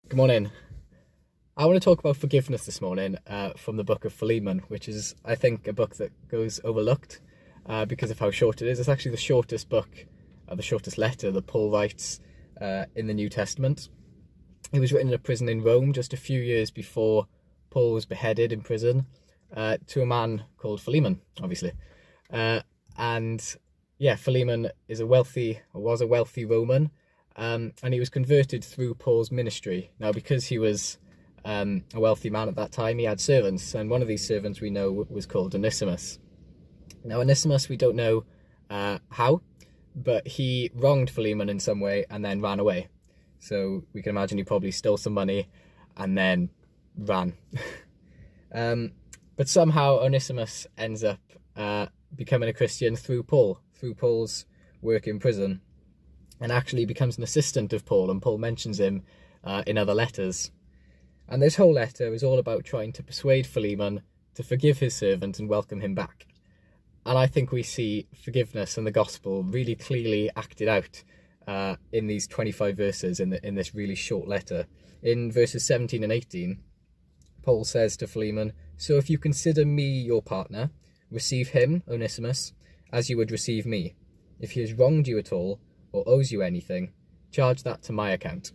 Good morning. I want to talk about forgiveness this morning from the book of Philemon, which is, I think, a book that goes overlooked because of how short it is. It's actually the shortest book, the shortest letter that Paul writes in the New Testament. It was written in a prison in Rome just a few years before Paul was beheaded in prison to a man called Philemon, obviously. Philemon was a wealthy Roman. And he was converted through Paul's ministry. Now, because he was a wealthy man at that time, he had servants, and one of these servants we know was called Onesimus. Now, Onesimus, we don't know how, but he wronged Philemon in some way and then ran away. So we can imagine he probably stole some money and then ran. But somehow Onesimus ends up becoming a Christian through Paul's work in prison, and actually becomes an assistant of Paul, and Paul mentions him in other letters. And this whole letter is all about trying to persuade Philemon to forgive his servant and welcome him back. And I think we see forgiveness and the gospel really clearly acted out in these 25 verses in this really short letter. In verses 17 and 18, Paul says to Philemon, "So if you consider me your partner, receive him, Onesimus, as you would receive me. If he has wronged you at all, or owes you anything, charge that to my account."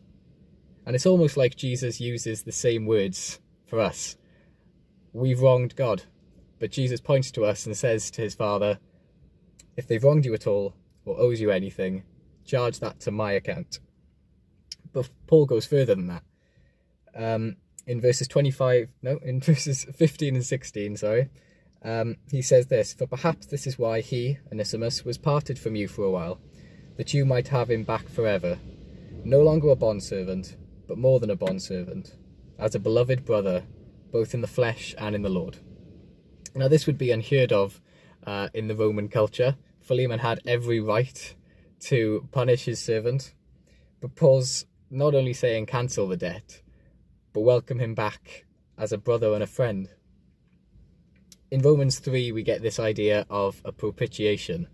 And it's almost like Jesus uses the same words for us. We've wronged God, but Jesus points to us and says to his Father, if they've wronged you at all, or owes you anything, charge that to my account. But Paul goes further than that. In verses 15 and 16, he says this, "For perhaps this is why he, Onesimus, was parted from you for a while, that you might have him back forever, no longer a bondservant, but more than a bondservant, as a beloved brother, both in the flesh and in the Lord." Now, this would be unheard of in the Roman culture. Philemon had every right to punish his servant, but Paul's not only saying cancel the debt, but welcome him back as a brother and a friend. In Romans 3, we get this idea of a propitiation,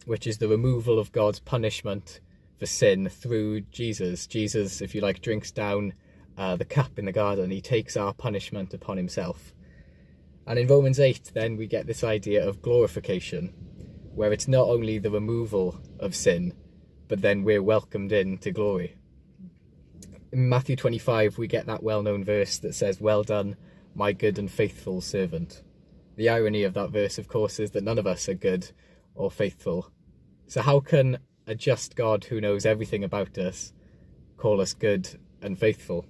which is the removal of God's punishment for sin through Jesus. Jesus, if you like, drinks down the cup in the garden. He takes our punishment upon himself. And in Romans 8, then, we get this idea of glorification, where it's not only the removal of sin, but then we're welcomed into glory. In Matthew 25, we get that well-known verse that says, "Well done, my good and faithful servant." The irony of that verse, of course, is that none of us are good or faithful. So how can a just God who knows everything about us call us good and faithful?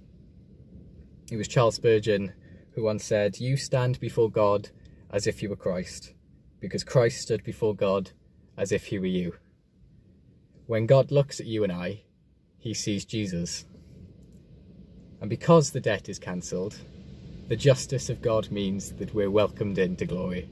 It was Charles Spurgeon who once said, "You stand before God as if you were Christ, because Christ stood before God as if he were you." When God looks at you and I, he sees Jesus. And because the debt is cancelled, the justice of God means that we're welcomed into glory.